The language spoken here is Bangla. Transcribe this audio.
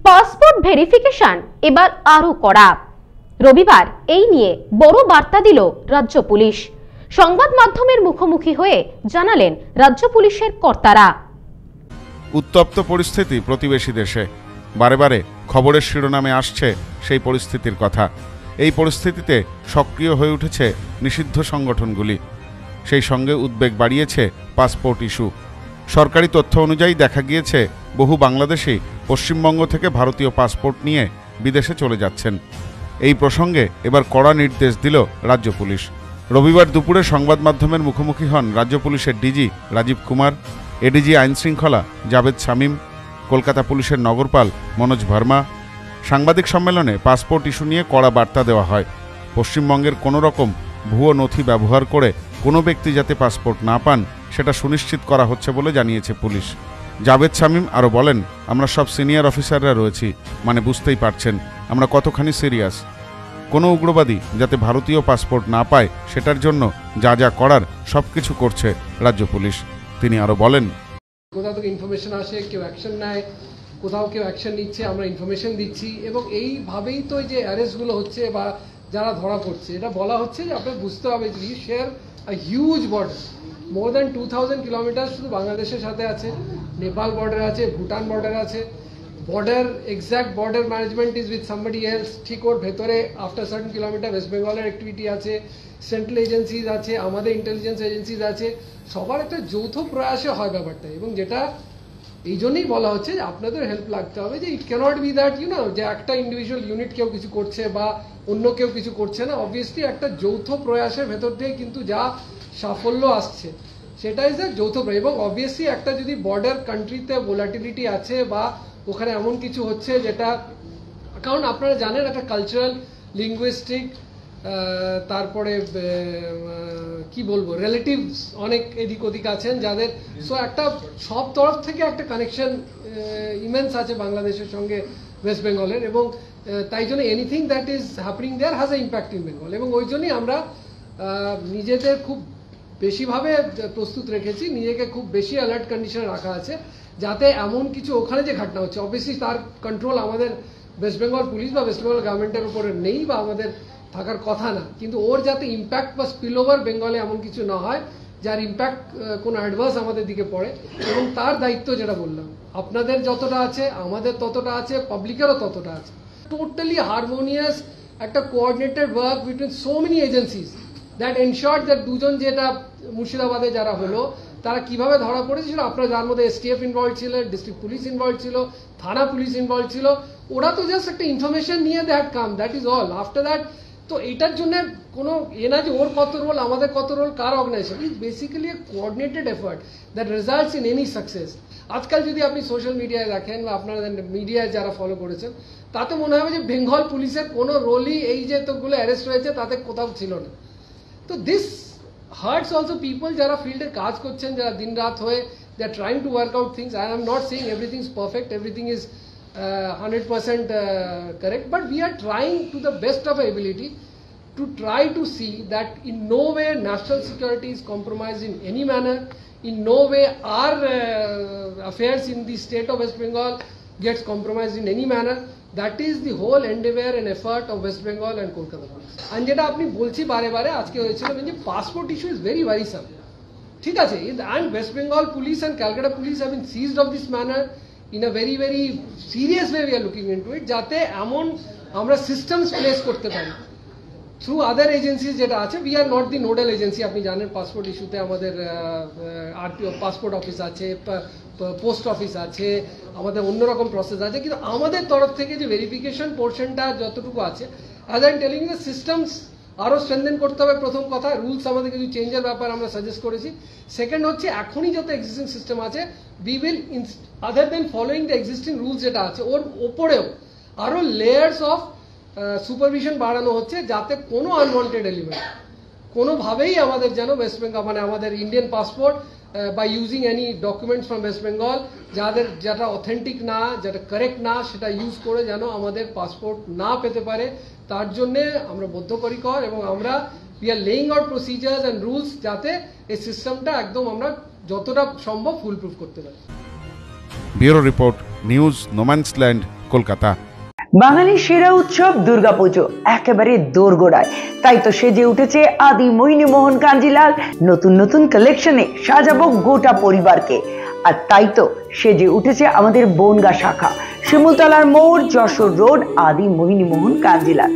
পাসপোর্ট ভেরিফিকেশন এবার আরো কড়া। রবিবার এই নিয়ে বড় বার্তা দিল রাজ্য পুলিশ। সংবাদ মাধ্যমের মুখোমুখি হয়ে জানালেন রাজ্য পুলিশের কর্তারা। উত্তপ্ত পরিস্থিতি প্রতিবেশী দেশে, বারে বারে খবরের শিরোনামে আসছে সেই পরিস্থিতির কথা। এই পরিস্থিতিতে সক্রিয় হয়ে উঠেছে নিষিদ্ধ সংগঠনগুলি। সেই সঙ্গে উদ্বেগ বাড়িয়েছে পাসপোর্ট ইস্যু। সরকারি তথ্য অনুযায়ী দেখা গিয়েছে বহু বাংলাদেশি পশ্চিমবঙ্গ থেকে ভারতীয় পাসপোর্ট নিয়ে বিদেশে চলে যাচ্ছেন। এই প্রসঙ্গে এবার কড়া নির্দেশ দিল রাজ্য পুলিশ। রবিবার দুপুরে সংবাদ মাধ্যমের মুখোমুখি হন রাজ্য পুলিশের ডিজি রাজীব কুমার, এডিজি আইনশৃঙ্খলা জাভেদ শামীম, কলকাতা পুলিশের নগরপাল মনোজ ভার্মা। সাংবাদিক সম্মেলনে পাসপোর্ট ইস্যু নিয়ে কড়া বার্তা দেওয়া হয়। পশ্চিমবঙ্গের কোনো রকম ভুয়ো নথি ব্যবহার করে কোনো ব্যক্তি যাতে পাসপোর্ট না পান সেটা সুনিশ্চিত করা হচ্ছে বলে জানিয়েছে পুলিশ। জাভেদ শামীম আরও বলেন, আমরা সব সিনিয়র অফিসাররা রয়েছি, মানে বুঝতেই পারছেন আমরা কতখানি সিরিয়াস। কোনো উগ্রবাদী যাতে ভারতীয় পাসপোর্ট না পায় সেটার জন্য যা যা করার সব কিছু করছে রাজ্য পুলিশ। তিনি আরও বলেন, কোথাও থেকে ইনফরমেশন আসে, কেউ অ্যাকশন নেয়, কোথাও কেউ অ্যাকশন নিচ্ছে, আমরা ইনফরমেশন দিচ্ছি এবং এইভাবেই তো যে অ্যারেস্টগুলো হচ্ছে বা যারা ধরা পড়ছে, এটা বলা হচ্ছে যে আপনার বুঝতে হবে যে you share a huge border, more than 2000 kilometre শুধু বাংলাদেশের সাথে আছে, নেপাল বর্ডার আছে, ভুটান বর্ডার আছে। Border exact border management is with somebody else. ঠিক ওর ভেতরে আফটার সার্টেন কিলোমিটার ওয়েস্ট বেঙ্গলের অ্যাক্টিভিটি আছে, সেন্ট্রাল এজেন্সিজ আছে, আমাদের ইন্টেলিজেন্স এজেন্সিজ আছে, সবার একটা যৌথ প্রয়াসে হয় ব্যাপারটা। এবং যেটা এই জন্যই বলা হচ্ছে যে আপনাদের হেল্প লাগতে হবে, যে ইট ক্যানট বি দ্যাট যে একটা ইন্ডিভিজুয়াল ইউনিট কেউ কিছু করছে বা অন্য কেউ কিছু করছে না। অবভিয়াসলি একটা যৌথ প্রয়াসের ভেতর দিয়ে কিন্তু যা সাফল্য আসছে সেটা ইজ এ যৌথ প্রয়াস। এবং অবভিয়াসলি একটা যদি বর্ডার কান্ট্রিতে ভোলাটিলিটি আছে বা ওখানে এমন কিছু হচ্ছে যেটা, কারণ আপনারা জানেন একটা কালচারাল, লিঙ্গুইস্টিক, তারপরে কি বলবো, রিলেটিভস অনেক এদিক ওদিক আছেন যাদের, সো একটা সব তরফ থেকে একটা কানেকশন ইমেন্স আছে বাংলাদেশের সঙ্গে ওয়েস্ট বেঙ্গলের। এবং তাই জন্য anything that is happening there has a impact in Bengal. এবং ওই জন্যই আমরা নিজেদের খুব বেশিভাবে প্রস্তুত রেখেছি, নিজেকে খুব বেশি অ্যালার্ট কন্ডিশনে রাখা আছে, যাতে এমন কিছু ওখানে যে ঘটনা হচ্ছে, অবভিয়াসলি তার কন্ট্রোল আমাদের ওয়েস্ট বেঙ্গল পুলিশ বা ওয়েস্ট বেঙ্গল গভর্নমেন্টের উপরে নেই বা আমাদের থাকার কথা না, কিন্তু ওর যাতে ইম্প্যাক্ট বা স্পিল ওভার বেঙ্গলে এমন কিছু না হয় যার ইম্প্যাক্ট কোনো অ্যাডভার্স আমাদের দিকে পড়ে। এবং তার দায়িত্ব যেটা বললাম, আপনাদের যতটা আছে, আমাদের ততটা আছে, পাবলিকেরও ততটা আছে। টোটালি হারমোনিয়াস একটা coordinated work between so many agencies that ensure that দুজন যেটা মুর্শিদাবাদে যারা হলো তারা কিভাবে ধরা পড়েছিল, আপনারা যার মধ্যে এসটিএফ ইনভলভ ছিল, ডিস্ট্রিক্ট পুলিশ ইনভলভ ছিল, থানা পুলিশ ইনভলভ ছিল, ওরা তো জাস্ট একটা ইনফরমেশন নিয়ে that come, that is all. After that তো এটার জন্য কোনো না যে ওর কত রোল, আমাদের কত রোল, কার organisation, is basically a coordinated effort that results in any success. আজকাল যদি আপনি সোশ্যাল মিডিয়ায় দেখেন বা আপনারা মিডিয়ায় যারা ফলো করেছেন, তাতে মনে হবে যে বেঙ্গল পুলিশের কোনো রোলই এই যে তোগুলো অ্যারেস্ট হয়েছে তাতে কোথাও ছিল না। তো দিস হার্টস অলসো পিপল যারা ফিল্ডে কাজ করছেন, যারা দিন রাত হয়ে they are trying to work out things. I am not saying everything is perfect, everything is 100% correct, but we are trying to the best of our ability to try to see that in no way national security is compromised in any manner, in no way our affairs in the state of West Bengal gets compromised in any manner. That is the whole endeavor and effort of West Bengal and Kolkata police. And যেটা আপনি বলছি বারে বারে আজকে হয়েছিল যে পাসপোর্ট ইস্যু ইজ ভেরি ওয়ারিসাম, ঠিক আছে, and West Bengal police and Calcutta police have been seized of this manner in a very very serious way. We are looking into it যাতে এমন আমরা সিস্টেমস প্লেস করতে পারি থ্রু আদার এজেন্সিজ যেটা আছে। We are not the nodal agency. আপনি জানেন পাসপোর্ট ইস্যুতে আমাদের আরটিও পাসপোর্ট অফিস আছে, পোস্ট অফিস আছে, আমাদের অন্যরকম প্রসেস আছে, কিন্তু আমাদের তরফ থেকে যে ভেরিফিকেশন পোর্শনটা যতটুকু আছে, as I am telling you, the systems আরও স্ট্রেনথেন করতে হবে। প্রথম কথা, রুলস আমাদের কিছু চেঞ্জের ব্যাপার আমরা সাজেস্ট করেছি। সেকেন্ড হচ্ছে, এখনই যত এক্সিস্টিং সিস্টেম আছে, we will other than following the existing rules যেটা আছে, ওর ওপরেও আরও লেয়ার্স অফ সুপারভিশন বাড়ানো হচ্ছে, যাতে কোনো আনওয়ান্টেড এলিমেন্ট কোনোভাবেই আমাদের যেন ওয়েস্ট বেঙ্গল, মানে আমাদের ইন্ডিয়ান পাসপোর্ট বা using any documents from West Bengal যেটা অথেন্টিক না, যেটা কারেক্ট না, সেটা ইউজ করে যেন আমাদের পাসপোর্ট না পেতে পারে, তার জন্যে আমরা বদ্ধপরিকর। এবং আমরা we are laying out procedures and rules যাতে এই সিস্টেমটা একদম আমরা যতটা সম্ভব ফুল প্রুফ করতে পারি। Bureau report, news no man's land, Kolkata. বাঙালির সেরা উৎসব দুর্গাপুজো একেবারে দোরগোড়ায়, তাই তো সেজে উঠেছে আদি মোহিনী মোহন কাঞ্জিলাল। নতুন নতুন কালেকশনে সাজাবো গোটা পরিবারকে। আর তাই তো সেজে উঠেছে আমাদের বনগাঁ শাখা, শিমুলতলার মোড়, যশোর রোড, আদি মোহিনী মোহন কাঞ্জিলাল।